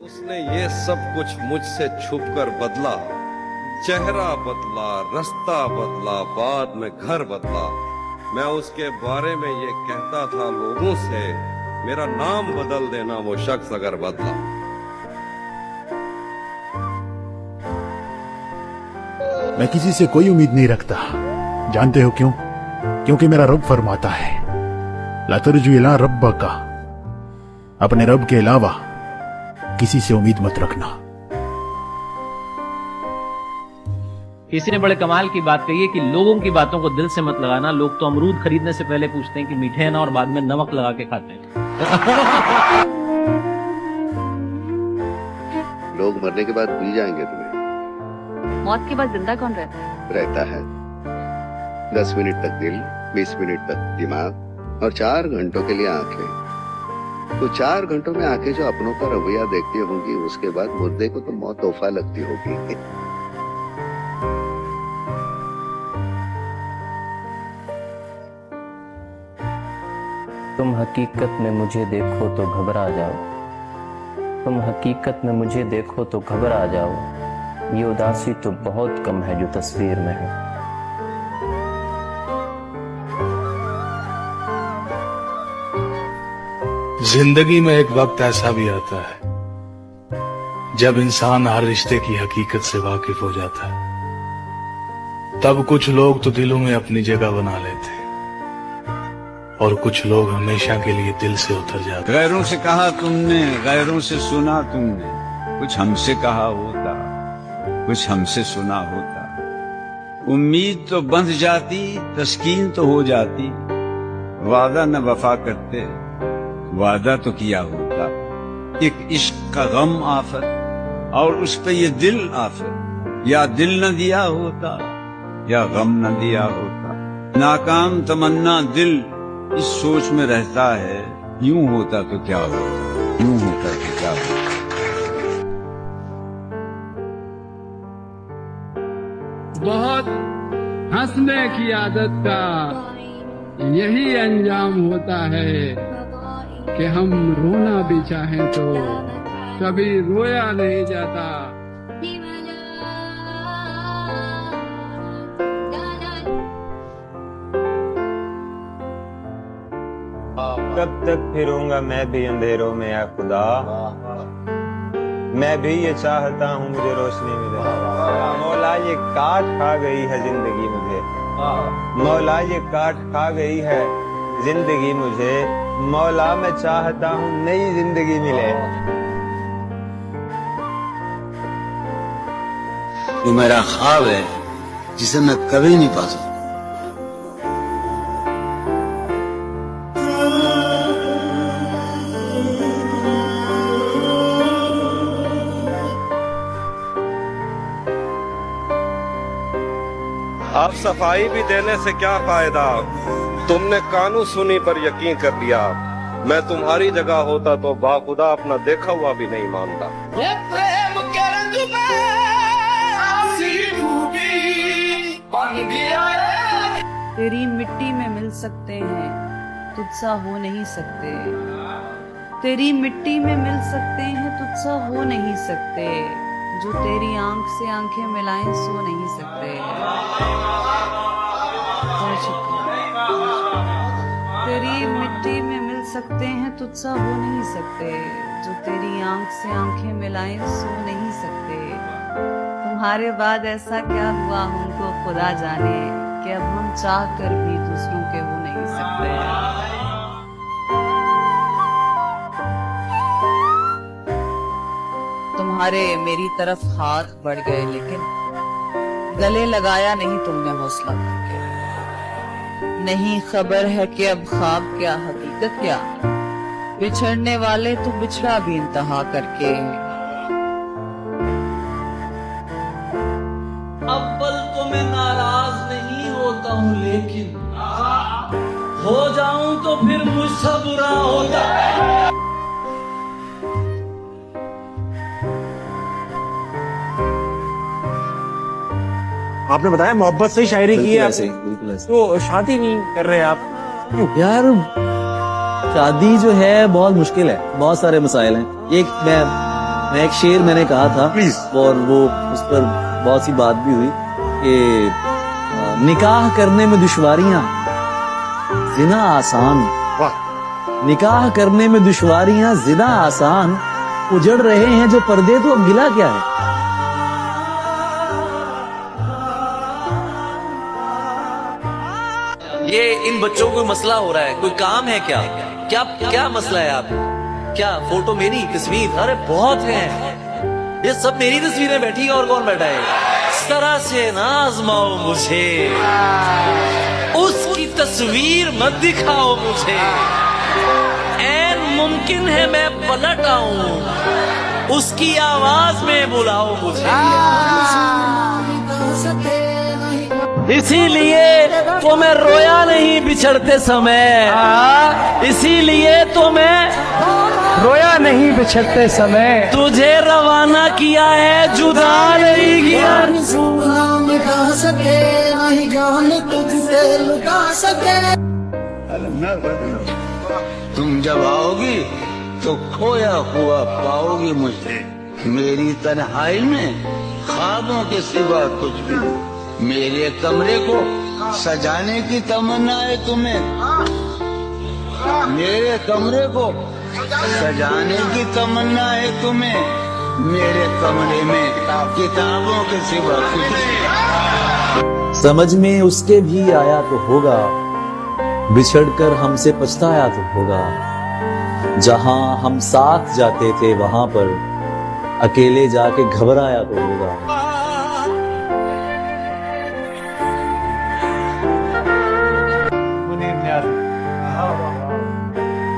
उसने ये सब कुछ मुझसे छुपकर बदला। चेहरा बदला, रास्ता बदला, बाद में घर बदला। मैं उसके बारे में ये कहता था लोगों से, मेरा नाम बदल देना वो शख्स अगर बदला। मैं किसी से कोई उम्मीद नहीं रखता। जानते हो क्यों? क्योंकि मेरा रब फरमाता है, ला तरजू इला रब्बका, अपने रब के अलावा किसी से उम्मीद मत रखना। किसी ने बड़े कमाल की बात कही है कि लोगों की बातों को दिल से मत लगाना। लोग तो अमरूद खरीदने से पहले पूछते हैं कि मीठे हैं ना, और बाद में नमक लगा के खाते हैं। लोग मरने के बाद भूल जाएंगे तुम्हें। मौत के बाद जिंदा कौन रहता है 10 मिनट तक दिल, 20 मिनट तक दिमाग और 4 घंटों के लिए आंखें। तो 4 घंटों में आंखें जो अपनों का रवैया देखती होंगी, उसके बाद मुर्दे को तो मौत तोहफा लगती होगी। तुम हकीकत में मुझे देखो तो घबरा जाओ, तुम हकीकत में मुझे देखो तो घबरा जाओ। ये उदासी तो बहुत कम है जो तस्वीर में है। जिंदगी में एक वक्त ऐसा भी आता है जब इंसान हर रिश्ते की हकीकत से वाकिफ हो जाता है। तब कुछ लोग तो दिलों में अपनी जगह बना लेते हैं और कुछ लोग हमेशा के लिए दिल से उतर जाते हैं। गैरों से कहा तुमने, गैरों से सुना तुमने, कुछ हमसे कहा होता, कुछ हमसे सुना होता। उम्मीद तो बंध जाती, तस्कीन तो हो जाती। वादा न वफा करते, वादा तो किया होता। एक इश्क का गम आफत और उस पे ये दिल आफत। या दिल न दिया होता या गम न दिया होता। नाकाम तमन्ना दिल इस सोच में रहता है, यूं होता तो क्या होता, यूं होता तो क्या होता। बहुत हंसने की आदत का यही अंजाम होता है कि हम रोना भी चाहें तो कभी रोया नहीं जाता। कब तक फिरूंगा मैं भी अंधेरों में या खुदा, मैं भी ये चाहता हूँ मुझे रोशनी मिले। मौला ये काट खा गई है जिंदगी मुझे, मौला ये काट खा गई है जिंदगी मुझे। मौला मैं चाहता हूँ नई जिंदगी मिले। वो मेरा ख्वाब है जिसे मैं कभी नहीं पा सकता। अब सफाई भी देने से क्या फायदा, तुमने कानून सुनी पर यकीन कर लिया। मैं तुम्हारी जगह होता तो बाखुदा अपना देखा हुआ भी नहीं मानता। तेरी मिट्टी में मिल सकते हैं, तुझसा हो नहीं सकते। तेरी मिट्टी में मिल सकते हैं, तुझसा हो नहीं सकते। जो तेरी आंख से आंखें मिलाएं सो नहीं सकते। तेरी मिट्टी में मिल सकते हैं, तुझसा हो नहीं सकते। जो तेरी आंख से आंखें मिलाएं सो नहीं सकते। तुम्हारे बाद ऐसा क्या हुआ हमको खुदा जाने, कि अब हम चाह कर भी दूसरों के हो नहीं सकते। तुम्हारे मेरी तरफ हाथ बढ़ गए, लेकिन गले लगाया नहीं तुमने हौसला करके। नहीं खबर है कि अब ख्वाब क्या हकीकत क्या, बिछड़ने वाले तू बिछड़ा भी इंतहा करके। अव्वल तो मैं नाराज नहीं होता हूँ, लेकिन हो जाऊं तो फिर मुझसे बुरा होता है। आपने बताया मोहब्बत से ही शायरी की है, तो शादी नहीं कर रहे आप क्यों? यार शादी जो है बहुत मुश्किल है, बहुत सारे मसाइल हैं। एक मैं मैं एक शेर मैंने कहा था और वो उस पर बहुत सी बात भी हुई कि निकाह करने में दुश्वारियां, जिना आसान। निकाह करने में दुश्वारियां, जिना आसान, उजड़ रहे हैं जो पर्दे तो अब गिला क्या है। ये इन बच्चों को मसला हो रहा है, कोई काम है क्या? क्या क्या मसला है आप? क्या फोटो मेरी तस्वीर? अरे बहुत है, ये सब मेरी तस्वीरें बैठी है और कौन बैठा है? इस तरह से ना आजमाओ मुझे, उसकी तस्वीर मत दिखाओ मुझे। ऐन मुमकिन है मैं पलट आऊं, उसकी आवाज में बुलाओ मुझे। इसीलिए तो मैं रोया नहीं बिछड़ते समय, इसीलिए तो मैं रोया नहीं बिछड़ते समय, तुझे रवाना किया है, जुदा नहीं किया। तुम जब आओगी तो खोया हुआ पाओगी मुझे, मेरी तन्हाई में ख्वाबों के सिवा कुछ भी नहीं। मेरे कमरे को सजाने की तमन्ना है तुम्हें, मेरे कमरे को सजाने की तमन्ना है तुम्हें, मेरे कमरे में किताबों के सिवा कुछ नहीं। समझ में उसके भी आया तो होगा, बिछड़कर हमसे पछताया तो होगा। जहां हम साथ जाते थे वहां पर अकेले जाके घबराया तो होगा।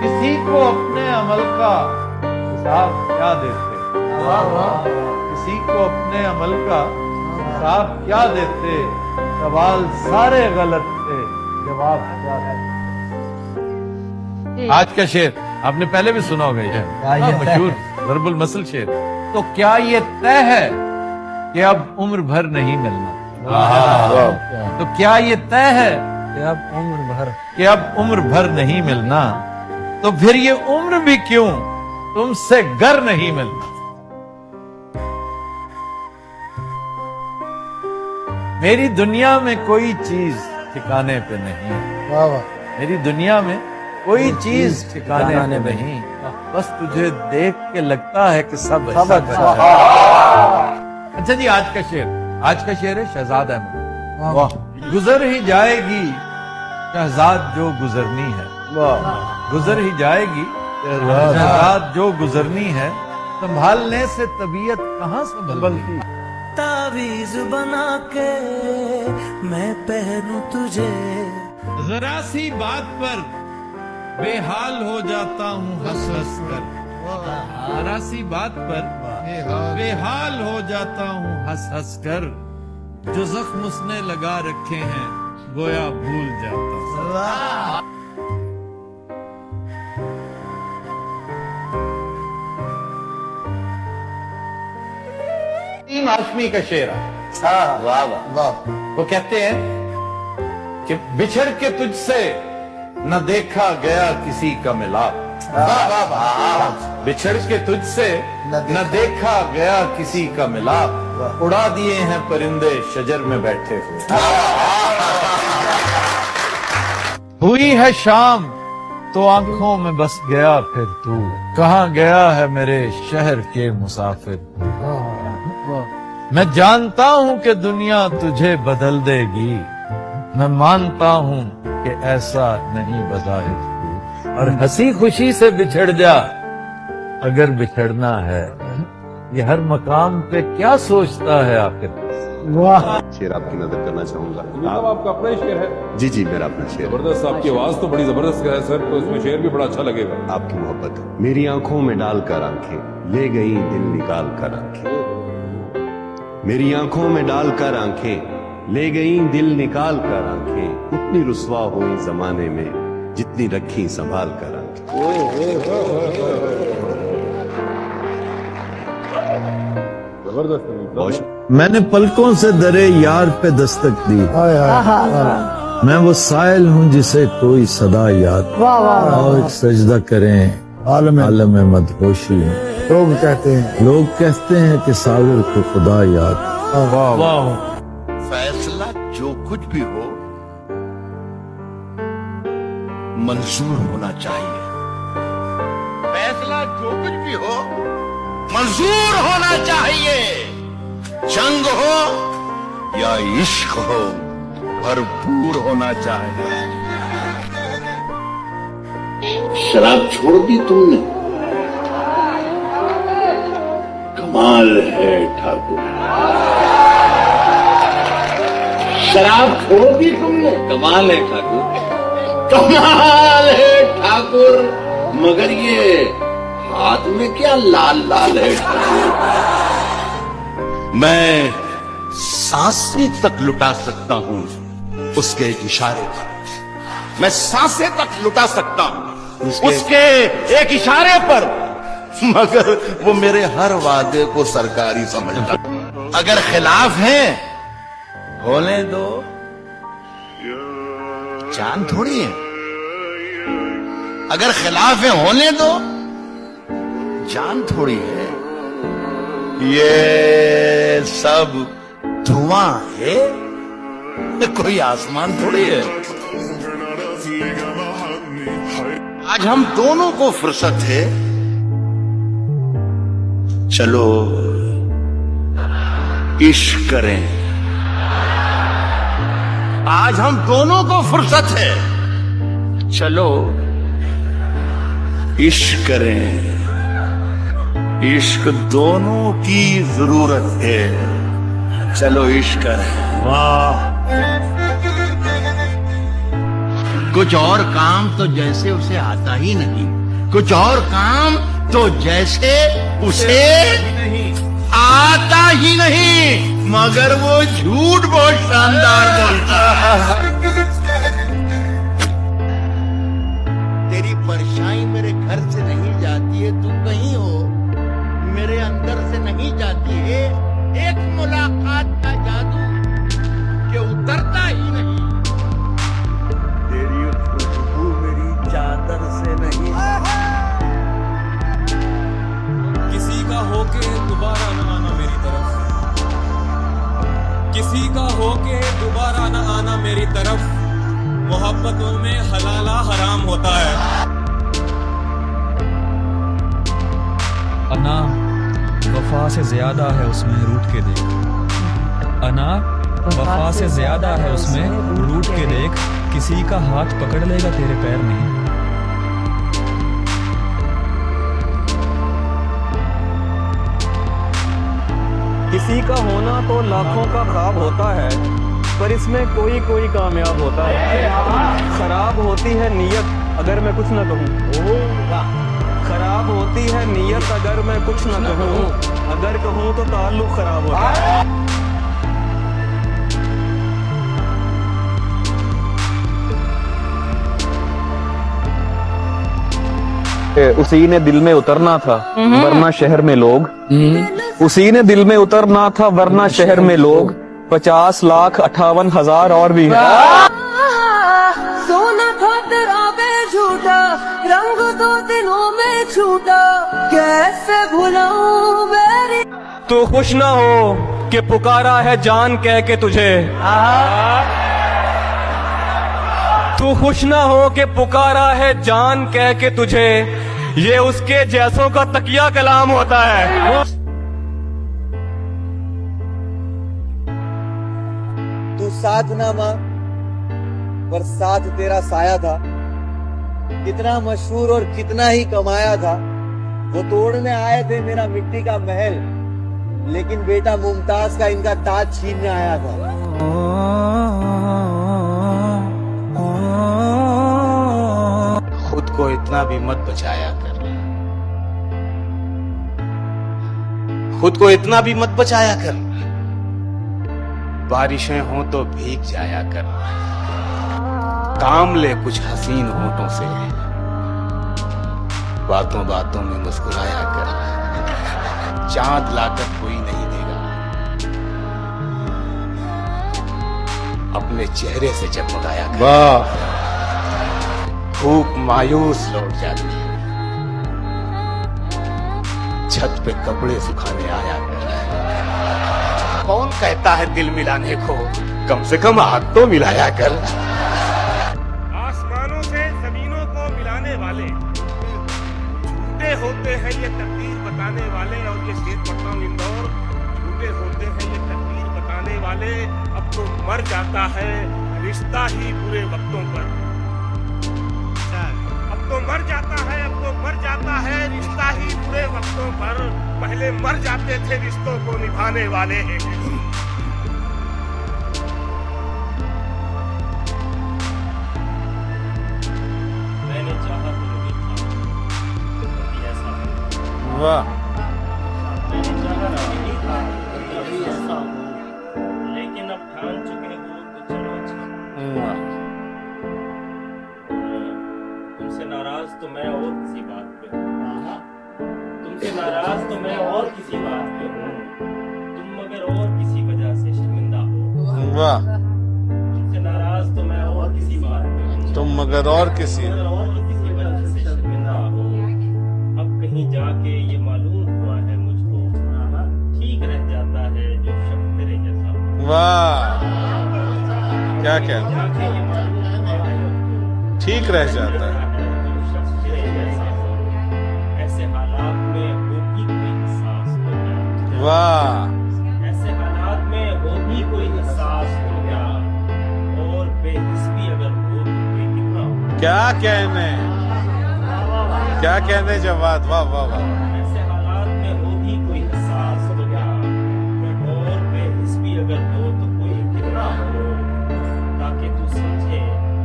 किसी को अपने अमल का हिसाब क्या देते, किसी को अपने अमल का हिसाब क्या देते, सवाल सारे गलत थे, जवाब क्या है। आज का शेर आपने पहले भी सुना होगा, ये मशहूर ज़रबुल मसल शेर। तो क्या ये तय है कि अब उम्र भर नहीं मिलना? तो क्या ये तय है कि अब उम्र भर नहीं मिलना? तो फिर ये उम्र भी क्यों तुमसे गर नहीं मिलना? मेरी दुनिया में कोई चीज ठिकाने पे नहीं, मेरी दुनिया में कोई चीज ठिकाने पे नहीं, बस तुझे देख के लगता है कि सब अच्छा है। अच्छा जी, आज का शेर है शहजाद अहमद। वाह। गुजर ही जाएगी शहजाद जो गुजरनी है, गुजर ही जाएगी शहजाद जो गुजरनी है, संभालने से तबीयत कहाँ संभलती। तावीज बना के मैं पहनूं तुझे, जरा सी बात पर बेहाल हो जाता हूँ हंस हंस कर, जरा सी बात पर बेहाल हो जाता हूँ हंस हंस कर, जो जख्म उसने लगा रखे हैं गोया भूल जाता हूँ। हाशमी का शेर है। वाह वाह। वो कहते हैं कि बिछड़ के तुझसे न देखा गया किसी का मिलाप, बिछड़ के तुझसे न देखा गया किसी का मिलाप, उड़ा दिए हैं परिंदे शजर में बैठे हुए। हुई है शाम तो आंखों में बस गया फिर तू, कहाँ गया है मेरे शहर के मुसाफिर। मैं जानता हूँ कि दुनिया तुझे बदल देगी, मैं मानता हूँ कि ऐसा नहीं बज़ाहिर, और हंसी खुशी से बिछड़ जा अगर बिछड़ना है। ये हर मकाम पे क्या सोचता है आखिर। वाह। शेर आपकी नजर करना चाहूंगा। आपका अपना ही शेर है? जी मेरा अपना शेर। जबरदस्त, आपकी आवाज तो बड़ी जबरदस्त है सर, तो इसमें शेर भी बड़ा अच्छा लगेगा। आपकी मोहब्बत मेरी आंखों में डालकर आंखें ले गई दिल निकाल कर आंखें, मेरी आंखों में डालकर आंखें ले गई दिल निकाल कर आंखें, उतनी रुसवा हुई जमाने में जितनी रखी संभाल कर आंखें। जबरदस्त। मैंने पलकों से दरे यार पे दस्तक दी, मैं वो साइल हूँ जिसे कोई सदा याद, आओ एक सजदा करें आलम मदहोशी में लोग कहते हैं कि सागर को खुदा याद। फैसला जो कुछ भी हो मंजूर होना चाहिए। फैसला जो कुछ भी हो मंजूर होना चाहिए। जंग हो या इश्क हो भरपूर होना चाहिए। शराब छोड़ दी तुमने, कमाल है ठाकुर। शराब छोड़ दी तुमने, कमाल है ठाकुर, कमाल है ठाकुर। मगर ये हाथ में क्या लाल लाल है ठाकुर। मैं सांसें तक लुटा सकता हूं उसके इशारे पर। मैं सांसें तक लुटा सकता हूं उसके एक इशारे पर। मगर वो मेरे हर वादे को सरकारी समझता। अगर खिलाफ है होने दो, जान थोड़ी है। अगर खिलाफ है होने दो, जान थोड़ी है। ये सब धुआं है, कोई आसमान थोड़ी है। आज हम दोनों को फुर्सत है, चलो इश्क करें। आज हम दोनों को फुर्सत है, चलो इश्क करें। इश्क दोनों की जरूरत है, चलो इश्क करें। वाह, कुछ और काम तो जैसे उसे आता ही नहीं, कुछ और काम तो जैसे उसे आता ही नहीं। मगर वो झूठ बहुत शानदार बोलता है। तेरी परछाई मेरे घर से नहीं जाती है, तू कहीं हो मेरे अंदर से नहीं जाती है। एक मुलाकात का जादू के उतरता ही नहीं। तेरी खुशबू मेरी चादर से नहीं। किसी का होके दोबारा न आना मेरी तरफ, किसी का होके दोबारा न आना मेरी तरफ। मोहब्बतों में हलाला हराम होता है। अना वफा से ज्यादा है उसमें रूठ के देख। अना वफा से ज्यादा है उसमें रूठ के देख। किसी का हाथ पकड़ लेगा तेरे पैर नहीं। किसी का होना तो लाखों का ख्वाब होता है, पर इसमें कोई कोई कामयाब होता है। खराब होती है नीयत अगर मैं कुछ न कहूँ। खराब होती है नीयत अगर मैं कुछ न कहूँ। अगर कहूँ तो ताल्लुक खराब होता है। उसी ने दिल में उतरना था वरना शहर में लोग। उसी ने दिल में उतरना था वरना शहर में लोग। 50,58,000 और भी है। सोना था तेरा बेझूठा, रंग 2 दिनों में छूटा, कैसे भुलाऊं मेरी। तू खुश ना हो कि पुकारा है जान कह के तुझे। तू खुश ना हो कि पुकारा है जान कह के तुझे। ये उसके जैसों का तकिया कलाम होता है। तू साथ ना मांग पर साथ तेरा साया था। कितना मशहूर और कितना ही कमाया था। वो तोड़ने आए थे मेरा मिट्टी का महल, लेकिन बेटा मुमताज का इनका ताज छीनने आया था। खुद को इतना भी मत बचाया कर, खुद को इतना भी मत बचाया कर। बारिशें हो तो भीग जाया कर, काम ले कुछ हसीन होठों से। बातों बातों में मुस्कुराया कर, चांद लाकर कोई नहीं देगा। अपने चेहरे से जगमगाया कर। धूप मायूस लौट जाती है, छत पे कपड़े सुखाने आया कर। कौन कहता है दिल मिलाने को, कम से कम हाथ तो मिलाया कर। आसमानों से जमीनों को मिलाने वाले झूठे होते हैं ये तकदीर बताने वाले, और ये शेर पढ़ता हूँ इंदौर, झूठे होते हैं ये तकदीर बताने वाले। अब तो मर जाता है रिश्ता ही बुरे वक्तों पर, अब तो मर जाता है, अब तो मर जाता है रिश्ता ही बुरे वक्तों पर। पहले मर जाते थे रिश्तों को निभाने वाले। मैंने चाहा तो नहीं था कभी ऐसा हो। वाह। मैंने चाहा तो नहीं था कभी ऐसा हो, लेकिन अब ठान चुके हो तो चलो अच्छा। तुमसे नाराज तो मैं और किसी बात पे हूँ, तुमसे नाराज तो मैं और किसी बात पे हूँ, तुम मगर और किसी वजह से शर्मिंदा हो। वाह। तुमसे नाराज तो मैं और किसी बात पे हूँ, तुम मगर और किसी वजह से शर्मिंदा हो। अब कहीं जाके ये मालूम हुआ है मुझको, ठीक रह जाता है जो शख्स तेरे जैसा हो। वाह, क्या कहना, ठीक रह जाता है। ऐसे हालात में हो भी कोई एहसास हो गया। वाह। ऐसे हालात में हो भी कोई एहसास हो गया, और बेहिस भी अगर हो तो कोई कितना हो। क्या कहने, क्या कहने जवाब। वाह वाह वाह। ऐसे हालात में हो भी कोई एहसास हो गया, और बेहिस भी अगर हो तो कोई कितना हो, ताकि तू समझे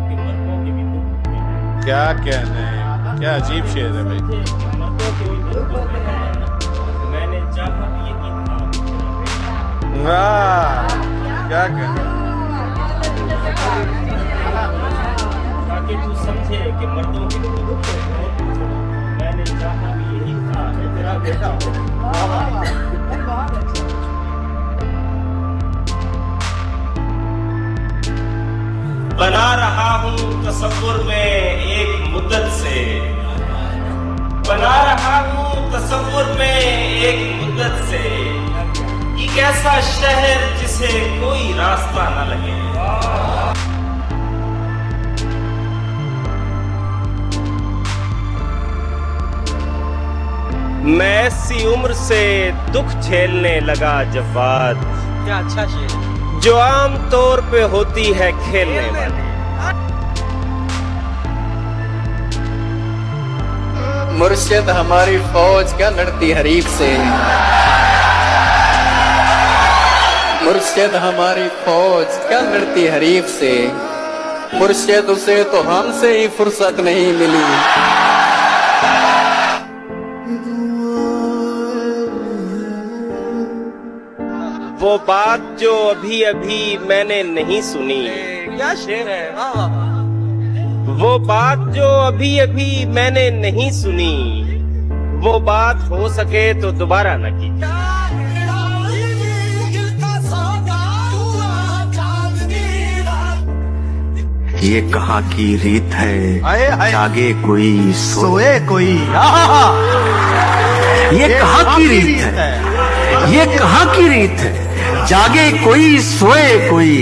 कि मर्दों के भी दुख होते हैं। क्या कहने, क्या अजीब शेर है भाई। मर्दों के भी दुख होते हैं, मैंने चाहा भी यही था। वाह, क्या कहने। ताकि तू समझे कि मर्दों के भी दुख होते हैं, मैंने चाहा भी यही था मैं तेरा बेटा हूँ। बना रहा हूँ तसव्वुर में एक मुद्दत से, बना रहा हूँ तसव्वुर में एक मुद्दत से, एक ऐसा शहर जिसे कोई रास्ता न लगे। मैं ऐसी उम्र से दुख झेलने लगा जवाद, क्या अच्छा शेर, जो आम तौर पे होती है खेलने वाली। मुर्शिद हमारी फौज क्या लड़ती हरीफ से, मुर्शिद हमारी फौज क्या लड़ती हरीफ से, मुर्शिद उसे तो हमसे ही फुर्सत नहीं मिली। वो बात जो अभी अभी मैंने नहीं सुनी, क्या शेर है, वाह वाह। वो बात जो अभी अभी मैंने नहीं सुनी, वो बात हो सके तो दोबारा न की। ये कहाँ की रीत है, जागे कोई सोए कोई। ये कहाँ की रीत है, ये कहाँ की रीत है, जागे कोई सोए कोई।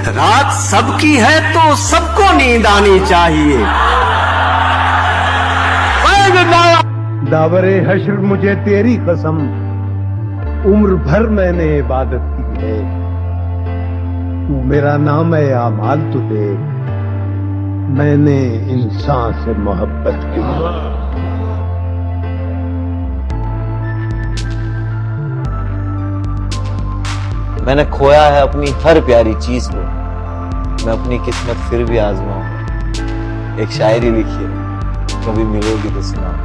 रात सबकी है तो सबको नींद आनी चाहिए। दावरे हश्र मुझे तेरी कसम, उम्र भर मैंने इबादत की है। तू मेरा नाम है आमाल तुझे, मैंने इंसान से मोहब्बत की। मैंने खोया है अपनी हर प्यारी चीज को, मैं अपनी किस्मत फिर भी आजमाऊं। एक शायरी लिखी है, कभी मिलोगी तो सुनाओ।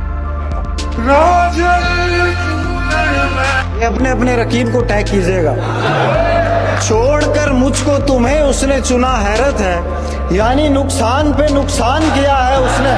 ये अपने अपने रकीब को टैग कीजिएगा। छोड़कर मुझको तुम्हें उसने चुना, हैरत है, यानी नुकसान पे नुकसान किया है उसने।